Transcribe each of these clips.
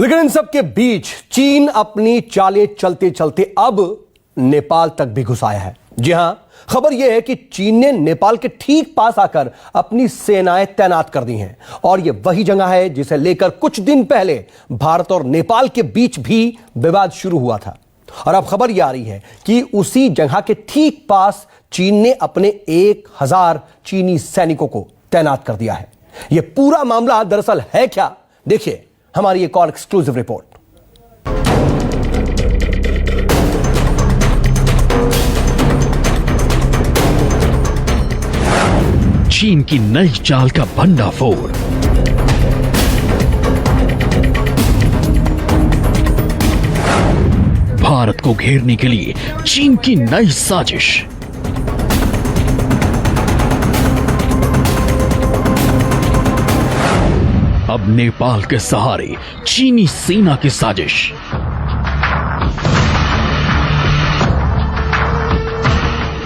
लेकिन इन सब के बीच चीन अपनी चालें चलते चलते अब नेपाल तक भी घुस आया है। जी हां, खबर यह है कि चीन ने नेपाल के ठीक पास आकर अपनी सेनाएं तैनात कर दी हैं और यह वही जगह है जिसे लेकर कुछ दिन पहले भारत और नेपाल के बीच भी विवाद शुरू हुआ था। और अब खबर यह आ रही है कि उसी जगह के ठीक पास चीन ने अपने 1000 चीनी सैनिकों को तैनात कर दिया है। यह पूरा मामला दरअसल है क्या, देखिए हमारी एक और एक्सक्लूसिव रिपोर्ट। चीन की नई चाल का भंडाफोड़। भारत को घेरने के लिए चीन की नई साजिश। अब नेपाल के सहारे चीनी सेना की साजिश।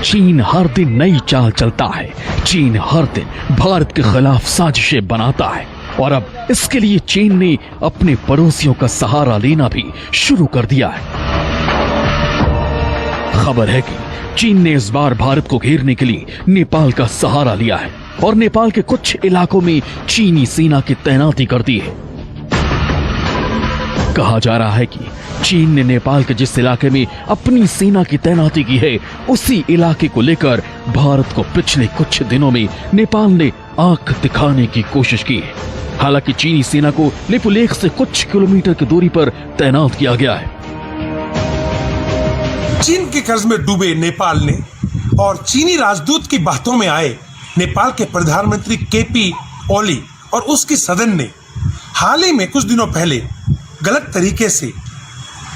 चीन हर दिन नई चाल चलता है। चीन हर दिन भारत के खिलाफ साजिशें बनाता है और अब इसके लिए चीन ने अपने पड़ोसियों का सहारा लेना भी शुरू कर दिया है। खबर है कि चीन ने इस बार भारत को घेरने के लिए नेपाल का सहारा लिया है और नेपाल के कुछ इलाकों में चीनी सेना की तैनाती कर दी है। कहा जा रहा है कि चीन ने नेपाल के जिस इलाके में अपनी सेना की तैनाती की है, उसी इलाके को लेकर भारत को पिछले कुछ दिनों में नेपाल ने आंख दिखाने की कोशिश की है। हालांकि चीनी सेना को लिपुलेख से कुछ किलोमीटर की दूरी पर तैनात किया गया है। चीन के कर्ज में डूबे नेपाल ने और चीनी राजदूत की बातों में आए नेपाल के प्रधानमंत्री केपी ओली और उसकी सदन ने हाल ही में कुछ दिनों पहले गलत तरीके से,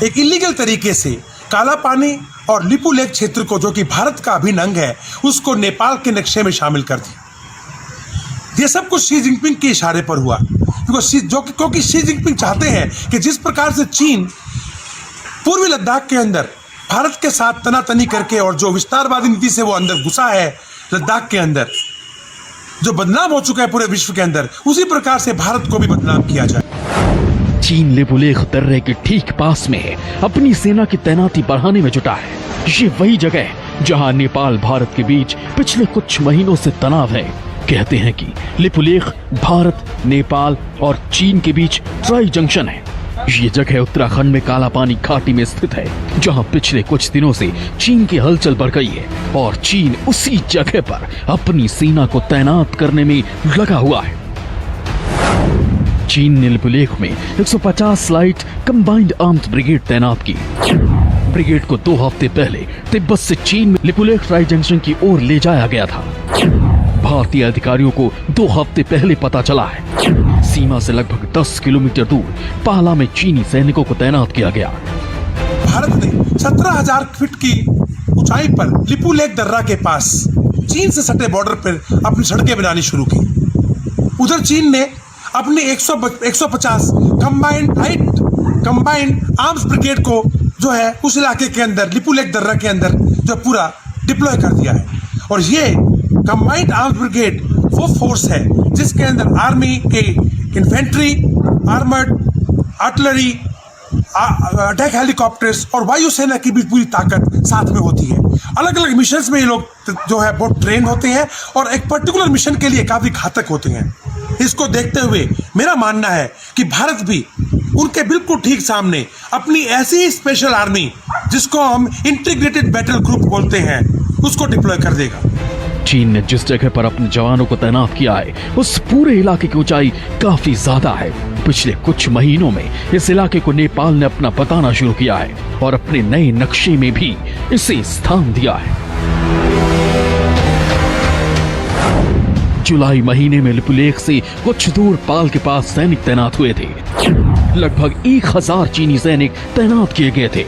एक इलीगल तरीके से काला पानी और लिपुलेख क्षेत्र को, जो कि भारत का अभिन्न अंग है, उसको नेपाल के नक्शे में शामिल कर दिया। ये सब कुछ शी जिनपिंग के इशारे पर हुआ, क्योंकि शी जिनपिंग चाहते हैं कि जिस प्रकार से चीन पूर्वी लद्दाख के अंदर भारत के साथ तनातनी करके और जो विस्तारवादी नीति से वो अंदर घुसा है लद्दाख के अंदर, जो बदनाम हो चुका है पूरे विश्व के अंदर, उसी प्रकार से भारत को भी बदनाम किया जाए। चीन लिपुलेख दर्रे के ठीक पास में है, अपनी सेना की तैनाती बढ़ाने में जुटा है। ये वही जगह है जहां नेपाल भारत के बीच पिछले कुछ महीनों से तनाव है। कहते हैं कि लिपुलेख भारत, नेपाल और चीन के बीच ट्राई जंक्शन है। ये जगह उत्तराखंड में काला पानी घाटी में स्थित है, जहां पिछले कुछ दिनों से चीन की हलचल बढ़ गई है और चीन उसी जगह पर अपनी सेना को तैनात करने में लगा हुआ है। चीन ने लिपुलेख में 150 लाइट कंबाइंड आर्म्स ब्रिगेड तैनात की। ब्रिगेड को 2 हफ्ते पहले तिब्बत से चीन में लिपुलेख ट्राई जंक्शन की ओर ले जाया गया था। भारतीय अधिकारियों को 2 हफ्ते पहले पता चला है। सीमा से लगभग 10 किलोमीटर दूर पाला में चीनी सैनिकों को तैनात किया गया। भारत ने 17,000 फीट की ऊंचाई पर लिपुलेख दर्रा के पास चीन से सटे बॉर्डर पर अपनी सड़कें बनानी शुरू की। उधर चीन ने अपने 150 कंबाइंड आर्म्स ब्रिगेड को जो है उस इलाके के अंदर, लिपुलेख दर्रा के अंदर जो पूरा डिप्लॉय कर दिया है। और ये कंबाइंड आर्म्स ब्रिगेड वो फोर्स है जिसके अंदर आर्मी के infantry, armoured, artillery, attack helicopters और वायुसेना की भी पूरी ताकत साथ में होती है। अलग अलग मिशंस में ये लोग जो है बहुत ट्रेन होते हैं और एक पर्टिकुलर मिशन के लिए काफी घातक होते हैं। इसको देखते हुए मेरा मानना है कि भारत भी उनके बिल्कुल ठीक सामने अपनी ऐसी ही स्पेशल आर्मी, जिसको हम इंटीग्रेटेड बैटल ग्रुप बोलते हैं, उसको डिप्लॉय कर देगा। चीन ने जिस जगह पर अपने जवानों को तैनात किया है, उस पूरे इलाके की ऊंचाई काफी ज्यादा है। पिछले कुछ महीनों में इस इलाके को नेपाल ने अपना बताना शुरू किया है और अपने नए नक्शे में भी इसे स्थान दिया है। जुलाई महीने में लिपुलेख से कुछ दूर पाल के पास सैनिक तैनात हुए थे। लगभग 1000 चीनी सैनिक तैनात किए गए थे।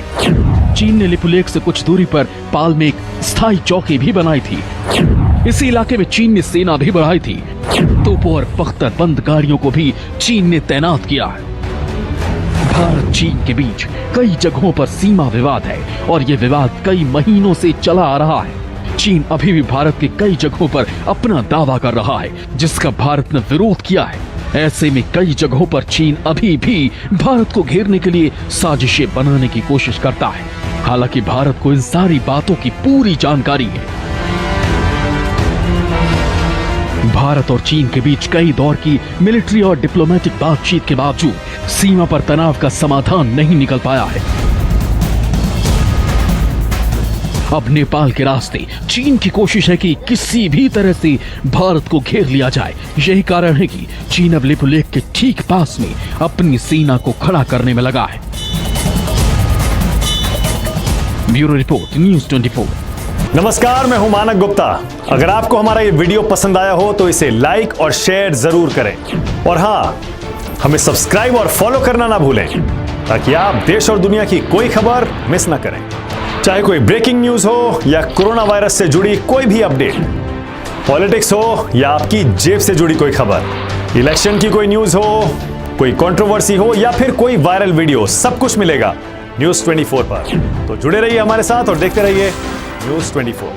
चीन ने लिपुलेख से कुछ दूरी पर पाल में एक स्थायी चौकी भी बनाई थी। इसी इलाके में चीन ने सेना भी बढ़ाई थी। तोपों और बख्तरबंद गाड़ियों को भी चीन ने तैनात किया है। भारत चीन के बीच कई जगहों पर सीमा विवाद है और ये विवाद कई महीनों से चला आ रहा है। चीन अभी भी भारत के कई जगहों पर अपना दावा कर रहा है, जिसका भारत ने विरोध किया है। ऐसे में कई जगहों पर चीन अभी भी भारत को घेरने के लिए साजिशें बनाने की कोशिश करता है। हालांकि भारत को इन सारी बातों की पूरी जानकारी है। भारत और चीन के बीच कई दौर की मिलिट्री और डिप्लोमेटिक बातचीत के बावजूद सीमा पर तनाव का समाधान नहीं निकल पाया है। अब नेपाल के रास्ते चीन की कोशिश है कि किसी भी तरह से भारत को घेर लिया जाए। यही कारण है कि चीन अब लिपु लेक के ठीक पास में अपनी सेना को खड़ा करने में लगा है। Bureau report, news 24। नमस्कार, मैं हूं मानक गुप्ता। अगर आपको हमारा ये वीडियो पसंद आया हो तो इसे लाइक और शेयर जरूर करें, और हां, हमें सब्सक्राइब और फॉलो करना ना भूलें ताकि आप देश और दुनिया की कोई खबर मिस ना करें। चाहे कोई ब्रेकिंग न्यूज हो या कोरोना वायरस से जुड़ी कोई भी अपडेट, पॉलिटिक्स हो या आपकी जेब से जुड़ी कोई खबर, इलेक्शन की कोई न्यूज हो, कोई कंट्रोवर्सी हो या फिर कोई वायरल वीडियो, सब कुछ मिलेगा न्यूज़ 24 पर। तो जुड़े रहिए हमारे साथ और देखते रहिए न्यूज़ 24।